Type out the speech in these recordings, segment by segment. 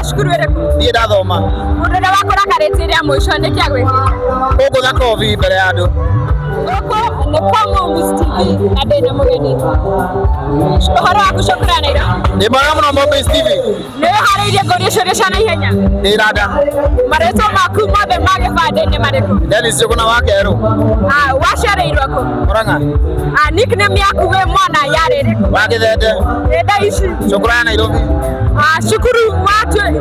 Wathomagĩra cukuru ĩrĩkũ? Niĩ ndathoma. Mũndũ ũrĩa wakũrakarĩtie rĩa mũico nĩkĩ agwĩkĩte? Ũkũtha kobi mbere ya andũ. Gũkũ nĩ kwa Mombis TV na ndĩna mũgeni. Ũhoro waku Shukran Nairobi? Nĩ mwega mũno Mombis TV. Nĩ wĩharĩirie ngũria ciũria cia naihenya? Nĩ rada. Marĩtwa maku mothe ma gĩbandĩ nĩ marĩkũ? Dennis Njũgũna wa Kerũ. Waciarĩirwo kũ? Mũrang'a. Nickname yaku wĩ mwana yarĩ ĩrĩkũ? Wa Gĩthende. Ĩnda ici. Shukran Nairobi. Cukuru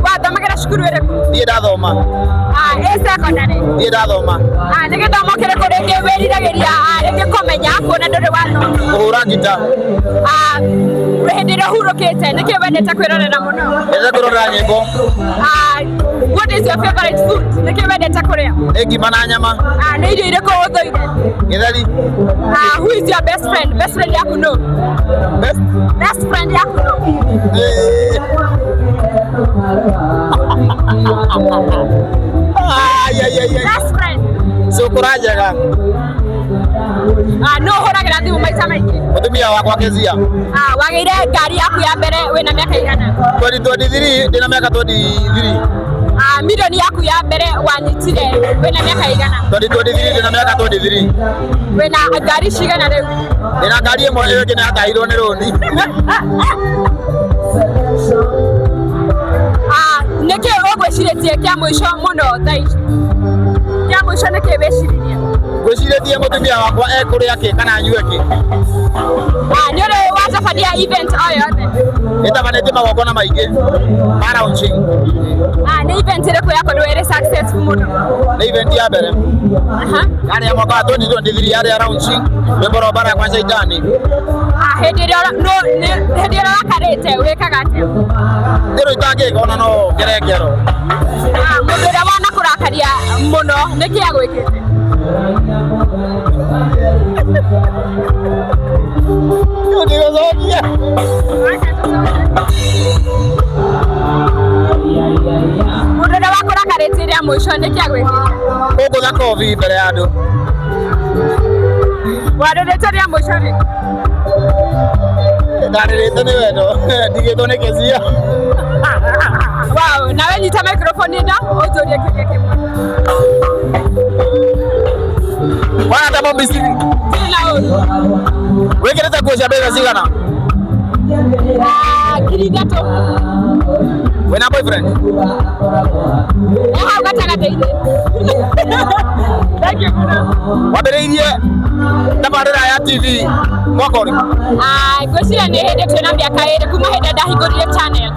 wathomagĩra cukuru ĩrĩkũ? Niĩ ndathoma. Secondary. Niĩ ndathoma. Nĩ gĩthomo kĩrĩkũ rĩngĩ wĩriragĩria rĩngĩ kũmenya kuona ndũrĩ wathoma? Kũhũra ngita. Hĩndĩ ĩrĩa ũhurũkĩte nĩkĩ wendete kwĩrorera mũno? Ndĩrenda kwĩrorera nyĩmbo. What is your favorite food? Nĩkĩ wendete kũrĩa? Nĩ ngima na nyama. Nĩ irio irĩkũ ũthũire? Gĩtheri. Who is your best friend? Best friend yaku no? Best friend yaku no? Best friend. Cukura njega. No ũhũragĩra thimũ maita maingĩ? Mũtumia wakwa Kezia. Wagĩire ngari yaku ya mbere wĩna mĩaka igana? 2023 ndĩna mĩaka 23. Milioni yaku ya mbere wanyitire wĩna mĩaka igana? 2023 ndĩna mĩaka 23. Wĩna ngari cigana rĩu? Ndĩna ngari ĩmwe ĩyo ĩngĩ nĩyatairwo nĩ rũni. Nĩkĩ ũgwĩcirĩtie kĩa mũico mũno thaa ici? Kĩa mũico nĩkĩ wĩciririe? Ngwĩcirĩtie mũtumia wakwa ekũrĩa kĩ kana anyue kĩ. Nĩ ũrĩ watabania event o yothe? Nĩtabanĩtie magongona maingĩ ma launching. Nĩ event ĩrĩkũ yakorirwo ĩrĩ successful mũno? Nĩ event ya mbere. Yarĩ ya mwaka wa 2023 yarĩ ya launching rwĩmbo rwa Bara kwa Shaitani. Hĩndĩ ĩrĩa ũrakarĩte wĩkaga atĩa? Ndĩrũ itangĩka ona no ngerekero. Mũndũ ũrĩa wanakũrakaria mũno nĩkĩ agwĩkĩte? Ndigũcokia. Mũndũ ũrĩa wakũrakarĩtie rĩa mũico nĩkĩ agwĩkĩte? Ũkũtha kobi mbere ya andũ. Warĩrĩte rĩa mũico rĩ? Ndarĩrĩte nĩ wendo ndigĩtwo nĩ Kezia. Wow, nawe nyita microphone ĩno ũnjũrie kĩũria kĩmwe. Wana Mombis TV. Wĩkĩrĩte nguo cia mbeca cigana? 3,000. Wĩna boyfriend? Hau gatagatĩ-inĩ. Thank you mũno. Wambĩrĩirie tabarĩra ya TV mwaka ũrĩkũ? Ngwĩciria nĩ hĩndĩ twĩna mĩaka ĩrĩ kuma hĩndĩ ndahingũrire channel.